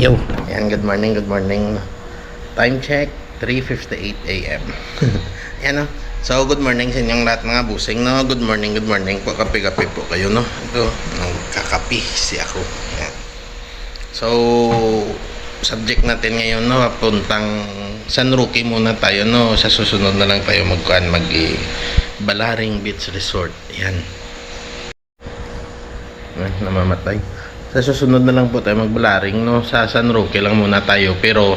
Yo, yan, good morning, good morning. Time check, 3:58 AM. Yan, no? So, good morning sa inyong lahat mga busing, no? Good morning po. Kape-kape po kayo, no? Ito, nagkakape si ako. Yan. So, subject natin ngayon, no? Puntang San Roque muna tayo, no? Sa susunod na lang tayo Balaring Beach Resort. Yan. Namamatay. Sa susunod na lang po tayo magbalaring, no? Sa San Roque lang muna tayo, pero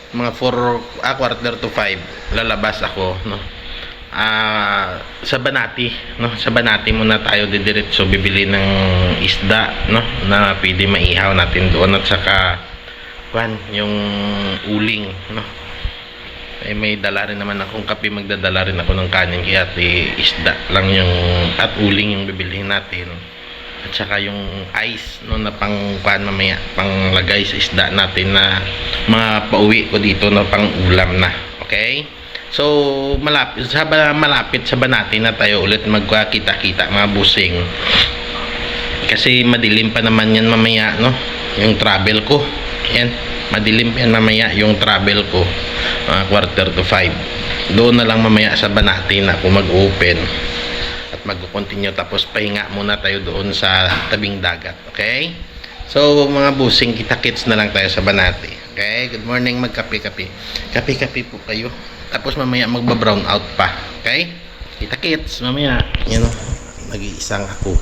mga 4 to 5 lalabas ako, no? Sa Banati, no? Sa Banati muna tayo didiretso bibili ng isda, no? Na pwede maihaw natin doon, at saka yung uling, no? May dala rin naman akong kape, magdadala rin ako ng kanin, kaya isda lang yung at uling yung bibilihin natin. At saka yung ice, no, na mamaya panglagay sa isda natin na mga pauwi ko dito na pang ulam na. Okay? So malapit sa Banati na tayo ulit magkakita-kita mga busing. Kasi madilim pa naman yan mamaya, no? Yung travel ko. Yan, madilim pa yan mamaya yung travel ko. 4 to 5. Doon na lang mamaya sa Banati na ako mag-open at mag-continue, tapos pahinga muna tayo doon sa tabing dagat. Okay? So mga busing, kita-kits na lang tayo sa Banati. Okay? Good morning, magkape-kape. Kape-kape po kayo. Tapos mamaya magba-brown out pa. Okay? Kita-kits mamaya. Yan o. Nag-iisang ako.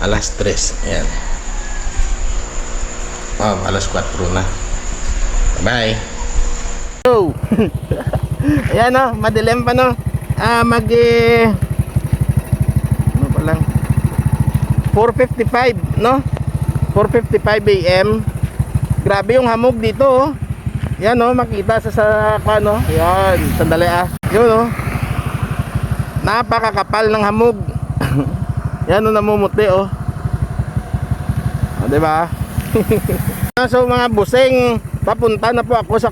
Alas 3. Ayan. Alas 4 na. Bye. So, ayan o. Madilim pa, no? Ano pa lang, 4:55, no? 4:55 AM. Grabe yung hamog dito, oh. Yan, oh, makita sa ano. Yan, sandali yun, oh. Napakakapal ng hamog. Yan, oh, namumuti, oh. Diba? So mga busing, papunta na po ako sa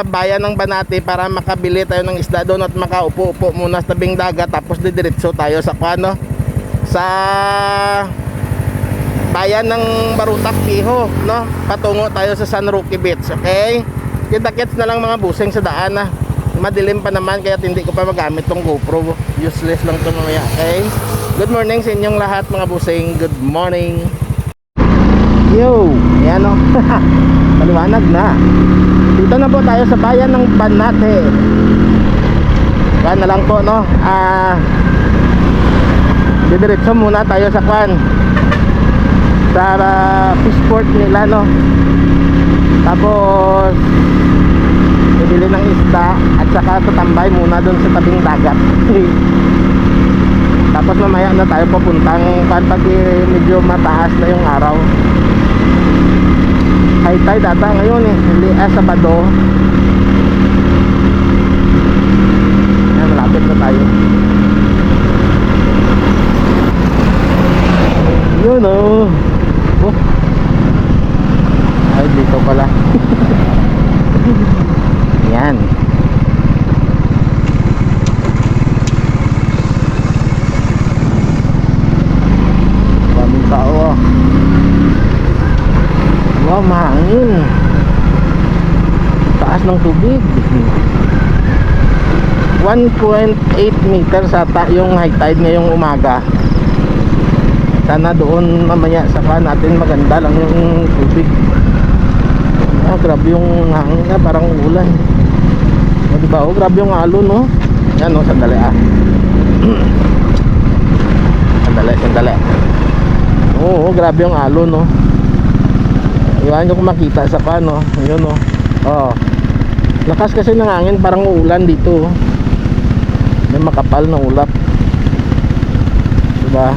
bayan ng Banati para makabili tayo ng isda doon at makaupo-upo muna sa tabing dagat, tapos didiretso tayo sa sa bayan ng Barutak Piho, no? Patungo tayo sa San Roque Beach. Okay? Kita-kits na lang mga busing sa daan, na madilim pa naman, kaya hindi ko pa magamit tong GoPro. Useless lang to mamaya. Okay? Good morning sa inyong lahat mga busing. Good morning. Yo, ayan, o. Maliwanag na. Dito na po tayo sa bayan ng Banati. Yan na lang po, no? Didiretso muna tayo sa sa fishport nila, no? Tapos bibili ng isda at saka tatambay muna doon sa tabing dagat. Tapos mamaya na tayo papuntang pag medyo mataas na yung araw. High tide ata ngayon, Sabado. Yan, malapit na tayo. Yun, oh. Ay, dito pala. Yan. Daming tao, oh. Wow, mahangin. Taas ng tubig. 1.8 meters ata yung high tide ngayong umaga. Sana doon mamaya sa natin maganda lang yung tubig. Grabe yung hangin na, parang ulan. Diba? Grabe yung alon, no? Yan, no? Sandali, Sandali. Oo, grabe yung alon, no? Iwan nyo kung makita sa yun, no? Lakas kasi ng hangin, parang uulan dito, oh. May makapal na ulap. Diba?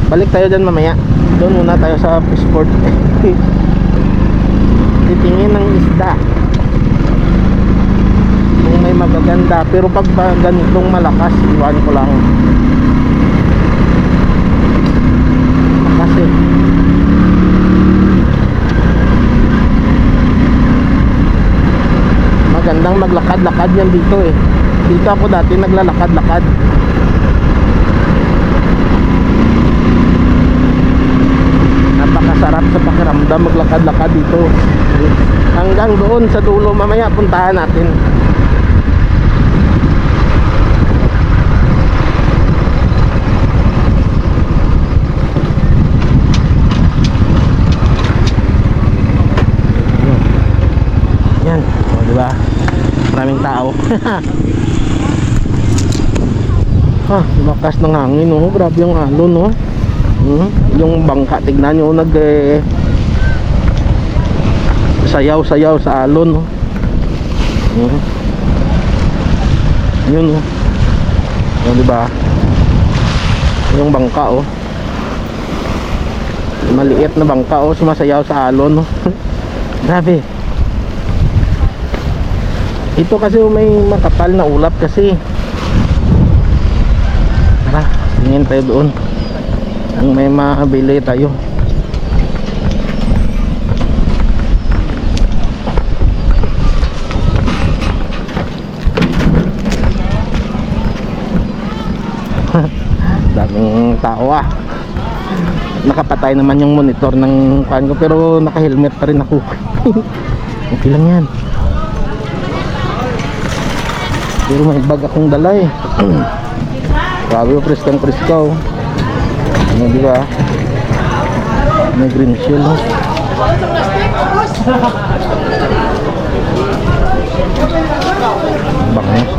Balik tayo dyan mamaya. Doon muna tayo sa fishport. Titingin ng isda kung may magaganda, pero pag ganitong malakas, iwan ko lang kasi magandang maglakad-lakad yan dito, eh. Dito ako dati naglalakad-lakad. Napakasarap sa ramdam maglakad-lakad dito hanggang doon sa dulo. Mamaya puntahan natin. Yan, o diba, maraming tao. Lakas ng hangin, oh. Grabe yung alon, no. Yung bangka, tignan nyo, sayaw-sayaw sa alon, no. Yun, oh. O, diba, yung bangka, oh, maliit na bangka, oh, sumasayaw sa alon, no. Grabe. Ito kasi may makapal na ulap kasi. Tara, tingin tayo doon. Ang may mabili tayo. Daming tao, ah. Nakapatay naman yung monitor ng kuan ko, pero naka-helmet pa rin ako. Okay lang yan. Pero may bag akong dala, eh. Grabe, preskang-preskaw. Ano, di ba? May green shell, no? Bangos.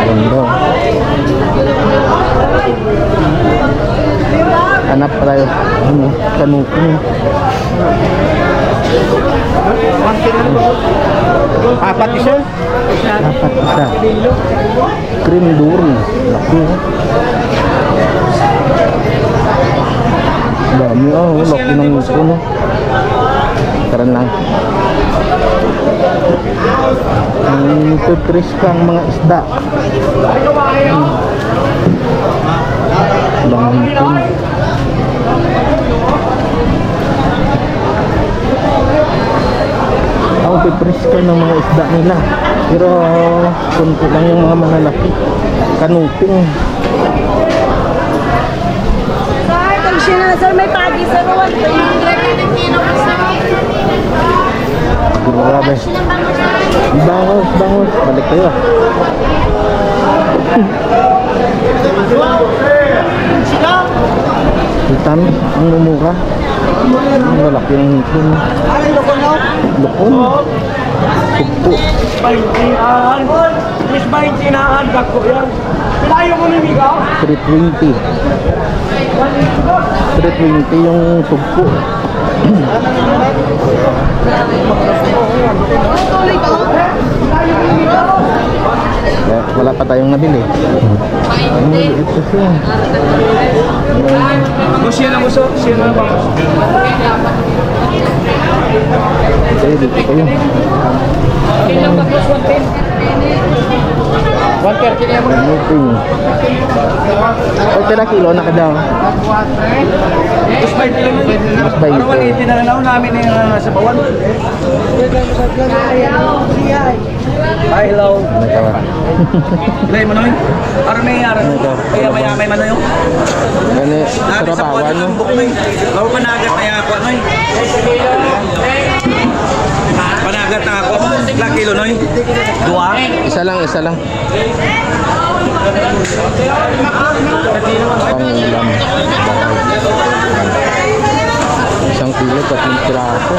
Ganda. Hanap pa tayo. Ano? Kanukong. Apat isa? Apat isa. Cream dory. Laki, oh. Dami, oh. Laki ng nguso, no. Karan lang. Tutris kang mga isda. Banghitin. Ako pipris ka ng mga isda nila, pero kunti lang yung mga malalaki. Kanuping. Sir, kung siya na, sir, may pagi sa ruwan. Grabe. Bangos, bangos. Balik tayo. Hitam, ang mumura. Ang malaki ng hipon. Lukon. Sugpo. Miss Baintinaan, bako yan. Pilayo mo ni Migaw? 320. 320 yung sugpo. Wala pa tayong nabili. Ang maliit kasi. Siya na mo, sir. Siya na ba? Okay, dito kayo. Ilang ba plus 110? 130 niya mo. Anything. Ay, kilo na ka daw. Plus 20 lang yun. Mas 20. Ano 180 na lang namin sa bawan. Hi, hello. Ano ka ba? Lay mo na yun. Arme, arme. Kaya may man na yun. Gani, Natin sa sarapawan, buwan no? ng buk na yun. Lawa panagat na ako, ano yun. Panagat na ako. Ilang kilo na yun? Dua? Isa lang, isa lang. Pangulam. Isang kilo, 3 piraso.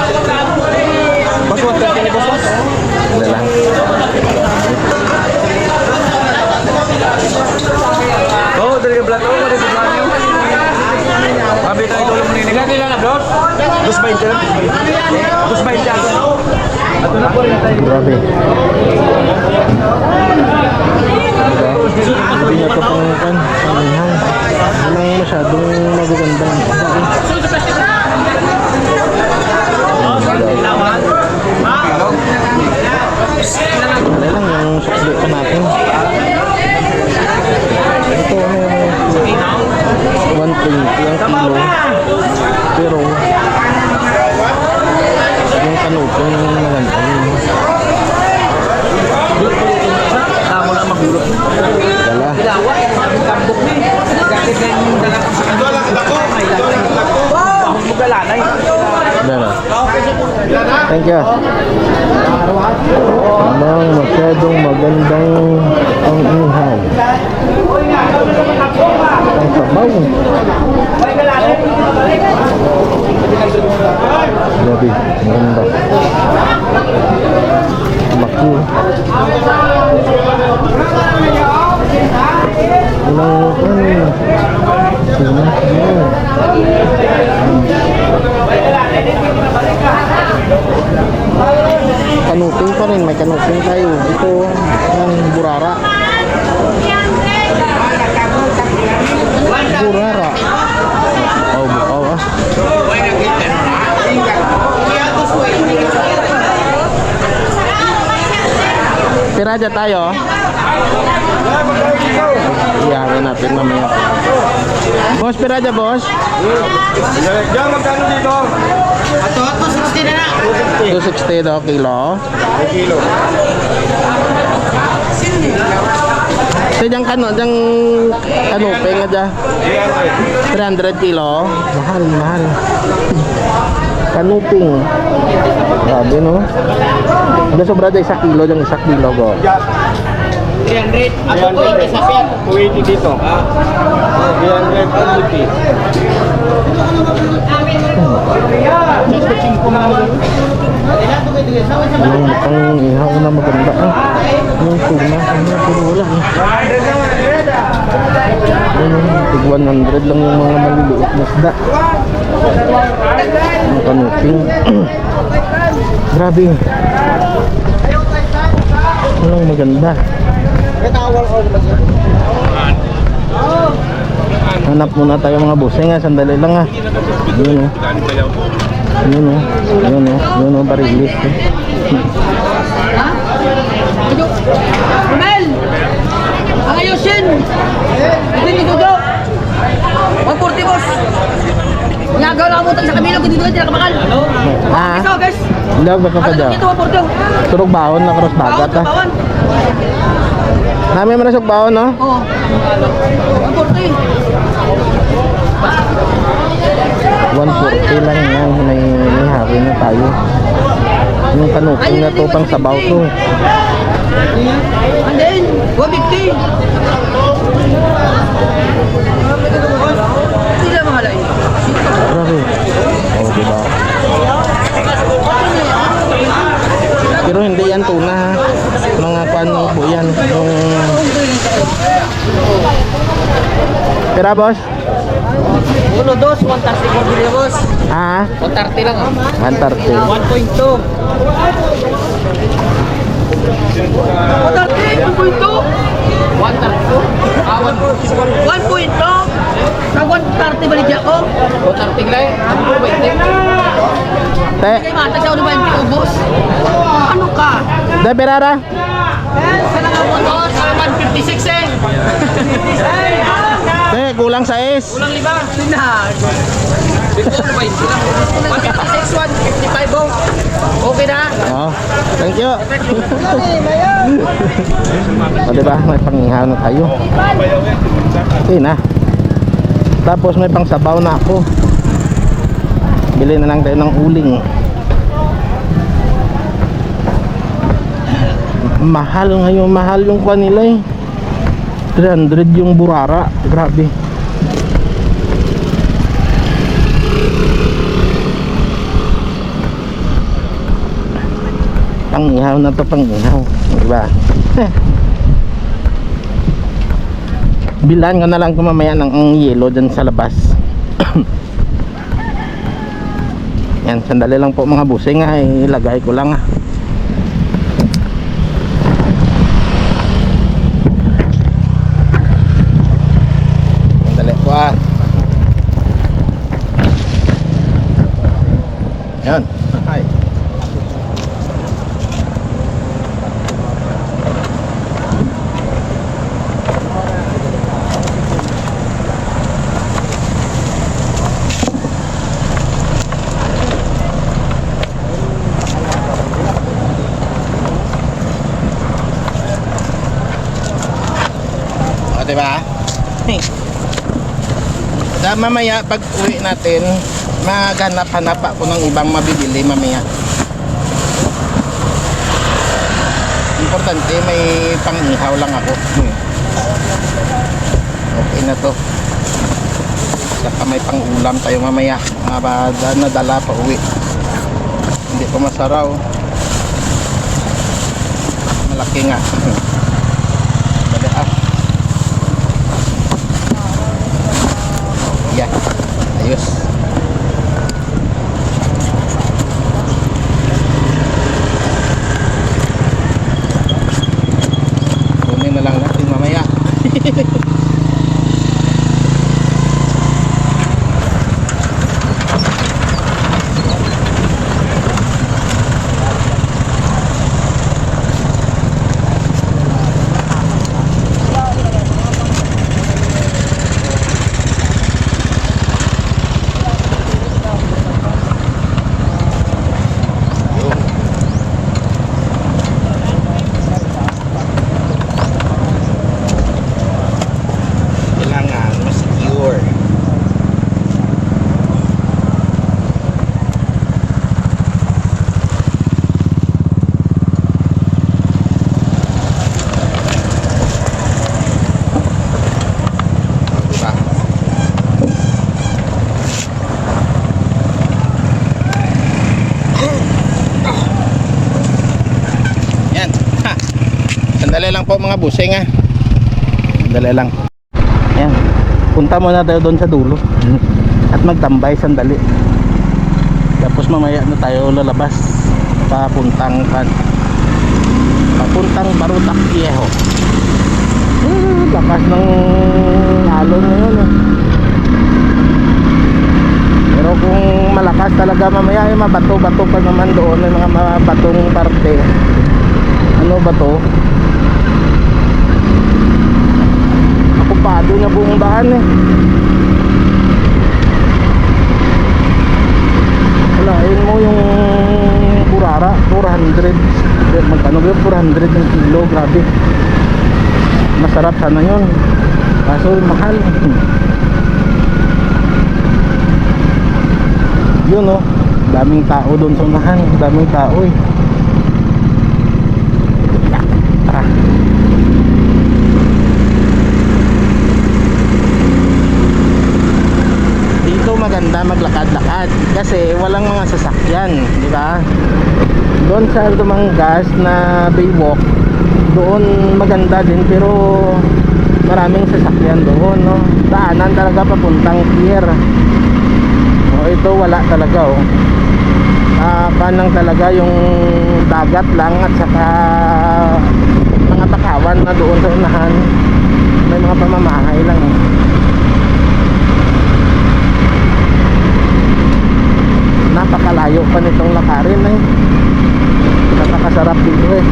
Ba't 130 ni boss? Wala lang. Oo, dali ka vlog. Oo, dali sa vlog niyo. Sabi tayo tulong mo nini. Ilan nila na vlog? 220. 220 ako. Ato na po rin tayo. Grabe. Diba? Hindi niya ito pangukan. Pangihang. Walang masyadong magagandang. Wala lang yung sukli ko natin. Ito ano 120 ang kilo. Pero yung kanuto yung maganda. Tama na magulot. Dala. sa lanay. Dala. Thank you. Ang masyadong magandang ang ihaw. Ang sabaw. Grabe, maganda. Maki. Kanuping pa rin, may kanuping tayo. Ito, ang burara. Burara. Oh, bukaw ah. Piraja tayo. Iyakin natin mamaya. Boss, piraja boss. Diyan, magkano dito? 260 daw kilo. Kilo. So dyan kanuping nga 300 kilo. Mahal. Kanuping. Grabe no. Dyan sobra dyan 1 kilo, dyan 1 kilo go. 300. Ako po, isa siya. 280 dito. 350. Yung mukhang ihaw na maganda ah. Yung tuna, puro wala eh. Tig 100 lang yung mga maliliit na isda. Yung kanuping. Grabe. Walang maganda. Hanap muna tayo mga busing ha, sandali lang ha. Yun o, barilis eh. Romel! Ang ayusin! Hindi dito daw! 140 boss! Nagaw lang mo sa kamilo, hindi dito hindi nakabakal. Ah, Isa guys! ilag ba ka pa dyan? Ito 140. Turog baon na cross bagat ha. Bawan! Namin manasok baon no? Oo. 140. 140 lang yan, may hawin na tayo. Yung kanuping na to, pang sabaw to. And then, 150. Sila mahalay. Grabe. Oh, diba? Pero hindi yan tuna ha. Mga ano po yan. Yung... Pera boss? 1, 2, 130 por video boss. Ah, 130 lang ah. 130. 1.2. 1.2? Sa 130 balik ako? 130 lang? Ano po ba ito? Te, Kaya mata sa 20 ubos. Ano ka? de Perara? Sa nga mo to, sa 156 eh. Te, kulang sa is. Kulang 5. Sinag. Ito ano ba ito? 156, 155 oh. Okay na? Oh, thank you. O diba, may pangihaw na tayo. Okay na. Tapos may pang sabaw na ako. Bili na lang tayo ng uling. Mahal ngayon, mahal yung kuha nila eh. 300 yung burara. Grabe. Pangihaw na to, pangihaw. Diba? Bilan ko na lang kumamaya ng yelo dyan sa labas. Yan, sandali lang po mga busing ha. Ilagay ko lang ha. Sandali po ha. Yan. Hi. Diba? Mamaya pag uwi natin maghanap-hanap ako ng ibang mabibili mamaya. Importante may pang-ihaw lang ako. Okay na to. Saka may pang-ulam tayo mamaya. Nadala pa uwi. Hindi pa masaraw. Malaki nga. Dali ah. Yeah. Ayos. Kunin na lang natin mamaya. Kailangan ma-secure. Diba? Yan. Ha. Sandali lang po mga busing ha. Sandali lang. Yan. Punta muna tayo doon sa dulo. At magtambay sandali. Tapos mamaya na tayo lalabas papuntang Barutak Viejo. Lakas ng alon ngayon eh. Pero kung malakas talaga mamaya ay mabato-bato pa naman doon, may mga mabatong parte. Ano ba to? Okupado na buong daan eh. Walain mo yung burara 400. Magkano ba yung 400 ng kilo? Grabe. Masarap sana yun, kaso mahal. Yun oh, daming tao doon sa unahan. Daming tao eh. Ah. Dito maganda maglakad-lakad kasi walang mga sasakyan, di ba? Doon sa Dumangas na Baywalk, doon maganda din pero maraming sasakyan doon, no? Daanan talaga papuntang pier. O ito wala talaga oh. Kanang talaga yung dagat lang at saka mga takawan na doon sa unahan. May mga pamamahay lang eh. Napakalayo pa nitong lakarin eh. Napakasarap dito eh.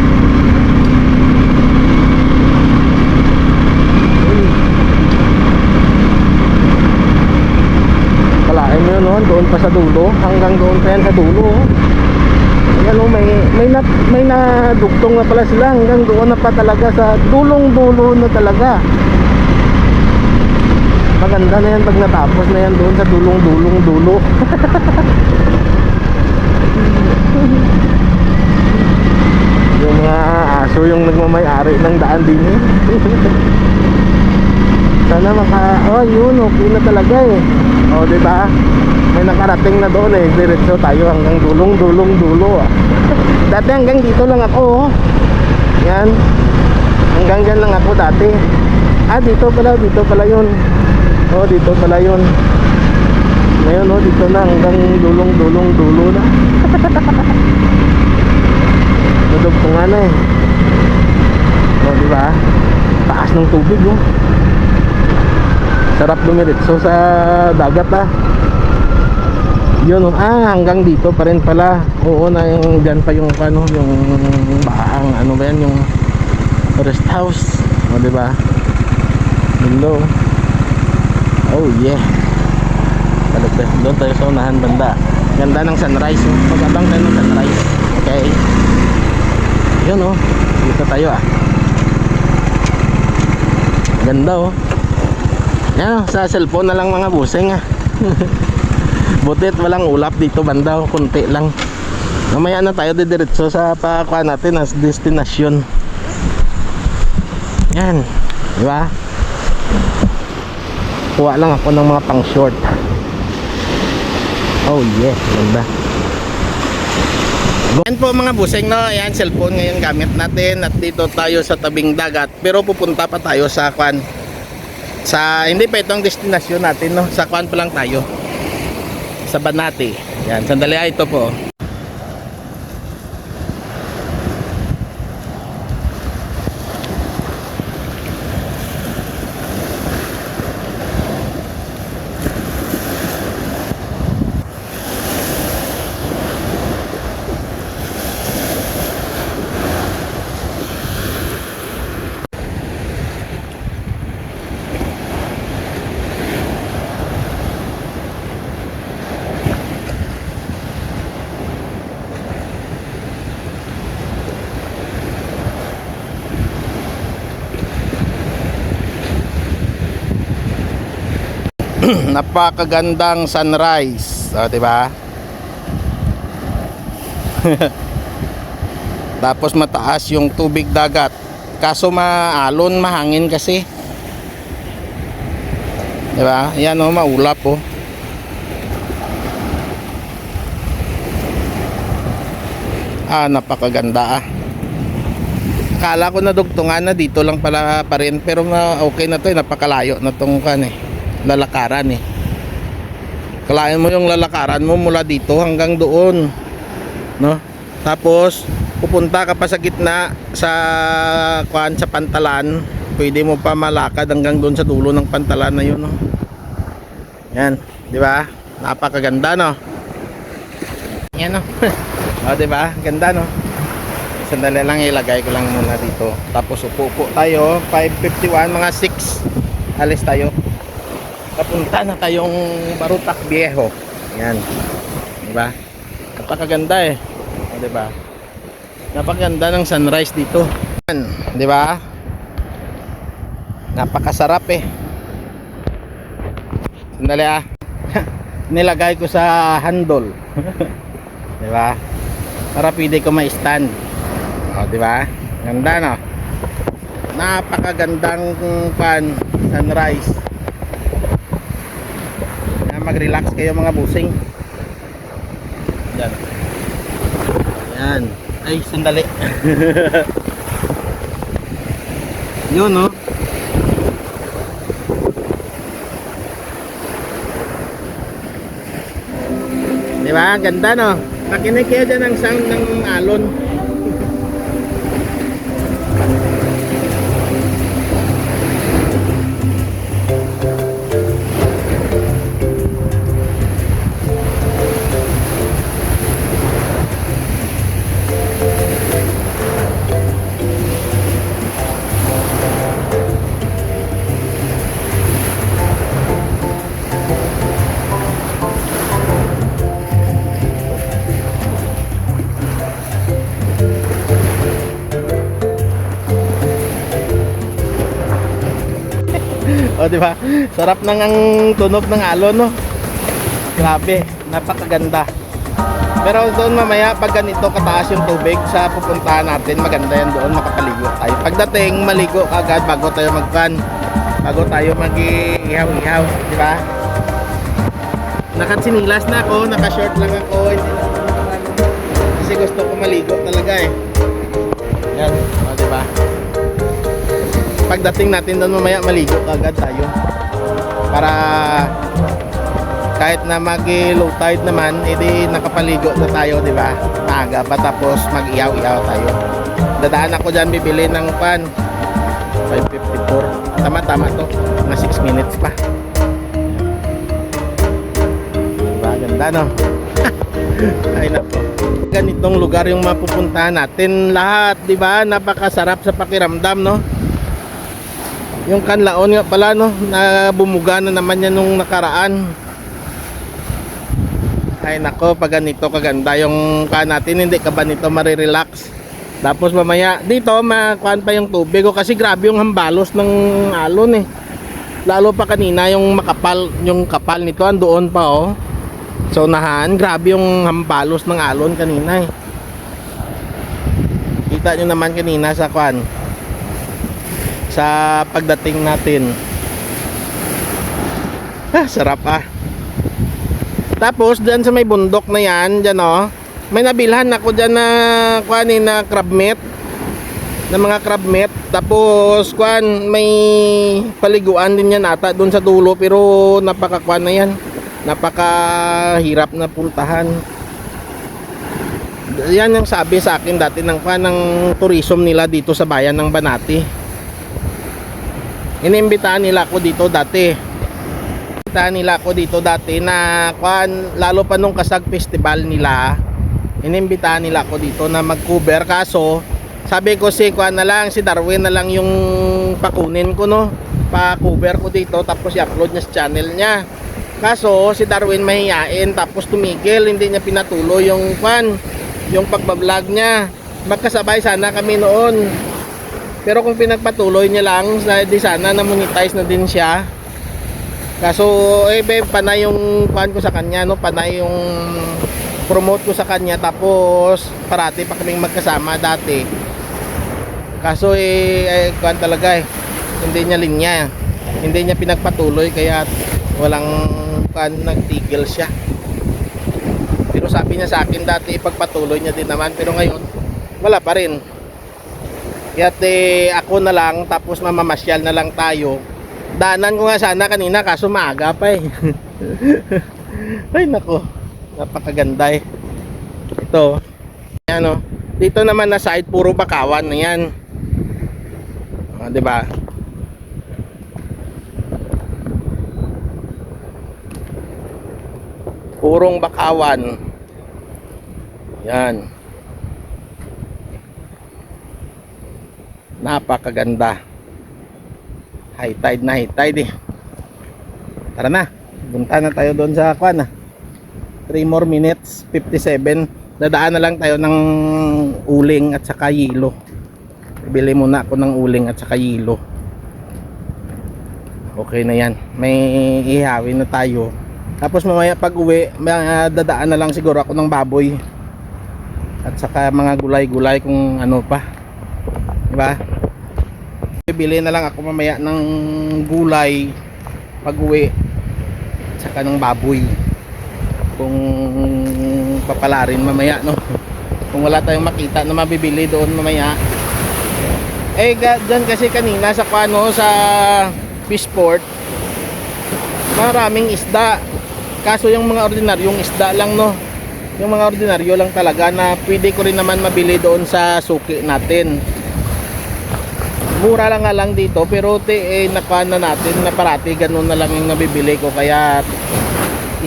Kalain mo yun oh, doon pa sa dulo. Hanggang doon pa yan sa dulo oh. Ayan oh, may nadugtong na pala sila. Hanggang doon na pa talaga sa dulong-dulo na talaga. Maganda na yan pag natapos na yan doon sa dulong-dulong-dulo. Yung mga aso yung nagmamayari ng daan din eh. Sana oh yun, okay na talaga eh. O diba, may nakarating na doon eh. Diretso tayo hanggang dulong-dulong-dulo ah. Dati hanggang dito lang ako oh. Yan, hanggang dyan lang ako dati. Dito pala yun. Oh, dito pala yun. Ngayon oh, dito na hanggang dulong-dulong-dulo na. Dudog ko nga na eh. O diba, taas ng tubig oh. Sarap dumiretso sa dagat ah. Yun oh, hanggang dito pa rin pala. Oo na yung dyan pa yung ano, yung baang ano ba yan, yung rest house. O diba, hello. Oh yeah. Balik doon tayo sa unahan banda. Ganda ng sunrise oh. Pag-abang tayo ng sunrise. Okay. Yun oh, dito tayo ah. Ganda oh. Yan oh, sa cellphone na lang mga busing ah. Butit walang ulap dito banda, kunti lang. Mamaya na tayo didiretso sa pakuha natin as destinasyon. Yan, di ba? Kuha lang ako ng mga pang short. Oh yes, ganda. Yan po mga buseng, no? Ayan, cellphone ngayon gamit natin. At dito tayo sa tabing dagat. Pero pupunta pa tayo sa kwan. Hindi pa itong destinasyon natin, no? Sa kwan pa lang tayo. Sa Banati. Yan, sandali, ito po. Napakagandang sunrise, di ba? Tapos mataas yung tubig dagat. Kaso maalon, mahangin kasi. Di ba? Yan oh, maulap oh. Napakaganda ah. Akala ko na dugtungan na dito lang pala pa rin, pero okay na to, napakalayo na tong kan eh. Lalakaran eh. Kalain mo yung lalakaran mo mula dito hanggang doon, no? Tapos pupunta ka pa sa gitna sa kuan sa pantalan, pwede mo pa malakad hanggang doon sa dulo ng pantalan na yun, no? Yan, di ba? Napakaganda, no? Yan, no? O, di ba? Ganda, no? Sandali lang, ilagay ko lang muna dito. Tapos upo tayo, 5:51, mga 6 alis tayo. Papunta na tayong Barutak Viejo. Yan. Di ba? Napakaganda eh. O, di ba? Napakaganda ng sunrise dito. Yan, di ba? Napakasarap eh. Sandali ah. Nilagay ko sa handle. Di ba? Para pwede ko ma-stand. O, di ba? Ganda, no? Napakagandang sunrise. Mag-relax kayo mga busing. Yan. Yan. Ay, sandali. Yun, no? Diba? Ganda, no? Nakinig kayo dyan ang sound ng alon. O, di ba? Sarap nang ang tunog ng alon, no? Grabe, napakaganda. Pero doon mamaya, pag ganito kataas yung tubig sa pupuntahan natin, maganda yan doon, makapaligo tayo. Pagdating, maligo agad bago tayo magpan. Bago tayo mag-ihaw-ihaw, di ba? Nakasinilas na ako, naka-short lang ako. Kasi gusto ko maligo talaga eh. Yan, o, di ba? Pagdating natin doon mamaya, maligo agad tayo para kahit na mag-low tide naman, edi nakapaligo na tayo, di ba? Maaga pa, tapos mag-iyaw-iyaw tayo. Dadaan ako dyan bibili ng pan 5:54. Tama to, mga 6 minutes pa. Diba? Ganda, no? Ay nako, ganitong lugar yung mapupuntahan natin lahat, di ba? Napakasarap sa pakiramdam, no? Yung Kanlaon nga pala, no, na bumuga na naman yan nung nakaraan. Ay nako, pag ganito kaganda yung natin, hindi ka ba nito marirelax. Tapos mamaya dito makuan pa yung tubig, kasi grabe yung hambalos ng alon eh. Lalo pa kanina yung makapal, yung kapal nito andoon pa oh. sa unahan. Grabe yung hampalos ng alon kanina eh. Kita nyo naman kanina sa kwan, sa pagdating natin. Sarap ah. Tapos dyan sa may bundok na yan, dyan oh, may nabilhan ako dyan na kuanin na crab meat, na mga crab meat. Tapos kuan, may paliguan din yan ata doon sa dulo, pero napakakuan na yan, napakahirap na puntahan. Yan yung sabi sa akin dati ng kuan, ng tourism nila dito sa bayan ng Banati. Inimbitahan nila ako dito dati. Nila ako dito dati na kuan, lalo pa nung Kasag Festival nila, inimbitahan nila ako dito na mag-cover. Kaso sabi ko si kuan na lang, si Darwin na lang yung pakunin ko, no, pa-cover ko dito, tapos i-upload niya sa channel niya. Kaso si Darwin mahihain, tapos tumigil, hindi niya pinatuloy yung kuan, yung pagbablog niya. Magkasabay sana kami noon, pero kung pinagpatuloy niya lang, di sana na-monetize na din siya. Kaso panay yung kuan ko sa kanya, no, panay yung promote ko sa kanya, tapos parati pa kaming magkasama dati. Kaso kuan talaga hindi niya linya, hindi niya pinagpatuloy, kaya walang kuan, nagtigil siya. Pero sabi niya sa akin dati ipagpatuloy niya din naman, pero ngayon wala pa rin. Kaya ako na lang, tapos mamamasyal na lang tayo. Daanan ko nga sana kanina, kaso maaga pa eh. Ay nako, napakaganda eh. Ito, yan o. Dito naman na side, puro bakawan na yan. Diba? Purong bakawan. Yan. Napakaganda. High tide na, high tide eh. Tara na, punta na tayo doon sa kwan. 3 more minutes, 57. Dadaan na lang tayo ng uling at saka yelo. Bili muna ako ng uling at saka yelo. Okay na yan, may ihawin na tayo. Tapos mamaya pag uwi, dadaan na lang siguro ako ng baboy at saka mga gulay-gulay kung ano pa, diba? Bibili na lang ako mamaya ng gulay pag uwi, saka ng baboy kung papalarin mamaya, no? Kung wala tayong makita na mabibili doon mamaya. Dyan kasi kanina sa sa Fishport, maraming isda. Kaso yung mga ordinaryong isda lang, no? Yung mga ordinaryo lang talaga na pwede ko rin naman mabili doon sa suki natin. Mura lang nga lang dito, pero nakuha na natin na parati ganun na lang yung nabibili ko. Kaya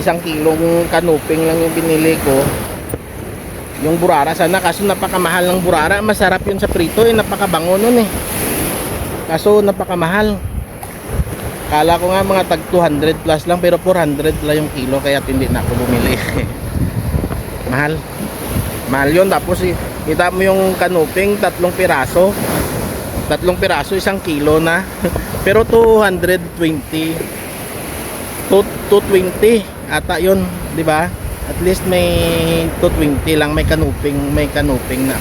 1 kilong kanuping lang yung binili ko. Yung burara sana, kaso napakamahal ng burara. Masarap yun sa prito napakabango nun eh. Kaso napakamahal. Kala ko nga mga tag 200 plus lang, pero 400 lang yung kilo, kaya hindi na ako bumili. Mahal. Mahal yun. Tapos kita mo yung kanuping, 3 piraso. 3 piraso, 1 kilo na. Pero 220 ata yun, di ba? At least may 220 lang, may kanuping na.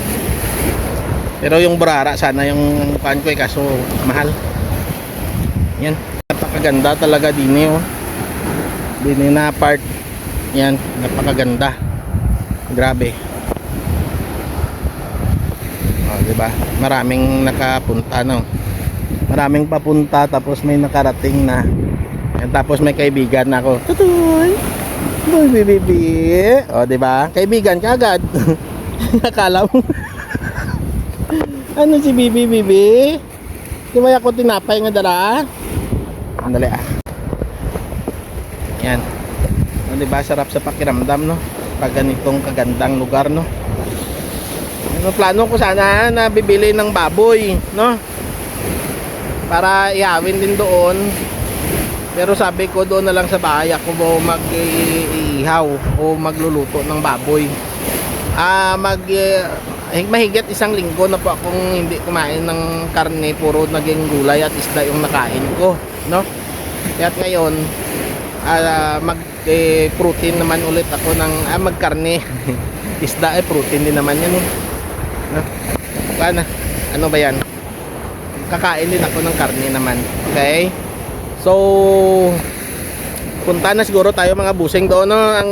Pero yung burara sana yung kuan ko kaso mahal. Yan, napakaganda talaga din oh. Din na part. Yan, napakaganda. Grabe. Diba? Maraming nakapunta, no? Maraming papunta, tapos may nakarating na. Yan, tapos may kaibigan na ako. Tutoy! Boy, bibi. O, diba? Kaibigan ka agad. Akala mo. Ano si bibi? Di ba ako tinapay nga dala? Andali ah. Yan. O, diba? Sarap sa pakiramdam, no? Pag ganitong kagandang lugar, no? Plano ko sana na bibili ng baboy, no? Para iawin din doon. Pero sabi ko doon na lang sa bahay ako mag-ihaw o magluluto ng baboy. Mahigit 1 linggo na po akong hindi kumain ng karne, puro naging gulay at isda yung nakain ko, no? Kaya ngayon protein naman ulit ako ng magkarne. Isda protein din naman yan eh. No? Ano ba yan? Kakain din ako ng karne naman. Okay? So, punta na siguro tayo mga busing doon, no? Ang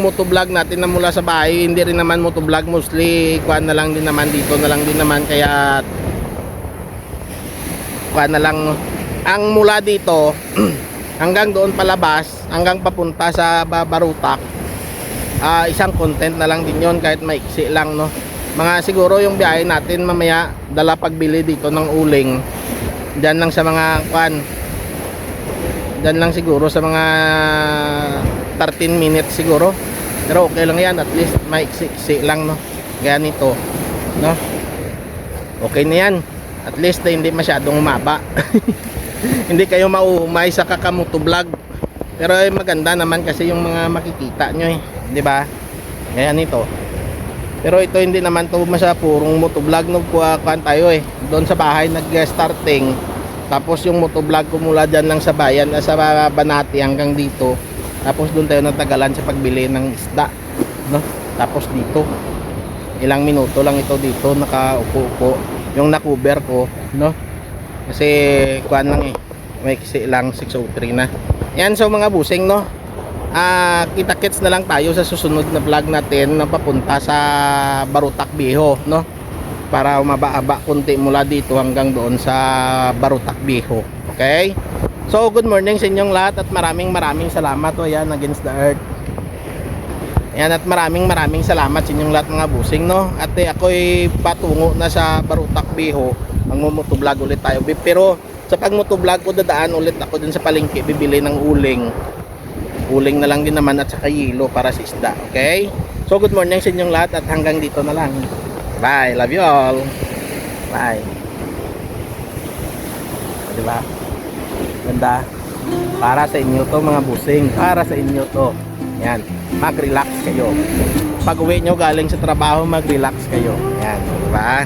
motovlog natin na mula sa bahay, hindi rin naman motovlog, mostly kuan na lang din naman, dito na lang din naman, kaya kuan na lang, no? Ang mula dito hanggang doon palabas, hanggang papunta sa Barutak, isang content na lang din yon, kahit maiksi lang, no? Mga siguro yung biyahe natin mamaya, dala pagbili dito ng uling, dyan lang sa mga kuan, dyan lang siguro sa mga 13 minutes siguro, pero okay lang yan, at least maiksi lang, no? Gaya nito, no? Okay na yan, at least na hindi masyadong humaba. Hindi kayo maumay sa kakamuto vlog, pero maganda naman kasi yung mga makikita nyo eh, di ba? Gaya nito, pero ito hindi naman to masya purong motovlog, no? Kuhaan tayo eh, doon sa bahay nag-starting. Tapos yung motovlog ko mula dyan lang sa bayan, sa Banati hanggang dito. Tapos doon tayo natagalan sa pagbili ng isda, no? Tapos dito, ilang minuto lang ito dito, nakaupo-upo. Yung nakuber ko, no? Kasi kuan lang eh, may kasi lang 603 na. Yan, so mga busing, no? Kita-kits na lang tayo sa susunod na vlog natin na papunta sa Barutak Viejo, no? Para umaba-aba konti mula dito hanggang doon sa Barutak Viejo. Okay? So good morning sa inyong lahat at maraming salamat. O yan, against the earth. Ayan, at maraming salamat sa inyong lahat mga busing, no? At ako'y patungo na sa Barutak Viejo. Magmumotovlog ulit tayo. Pero sa pagmotovlog ko, dadaan ulit ako dun sa palengke, bibili ng uling. Uling na lang din naman at saka yelo para sa isda. Okay? So good morning sa inyong lahat at hanggang dito na lang. Bye. Love you all. Bye. O, diba? Ganda. Para sa inyo to mga busing. Para sa inyo to. Yan. Mag-relax kayo. Pag uwi nyo galing sa trabaho, mag-relax kayo. Yan. Diba?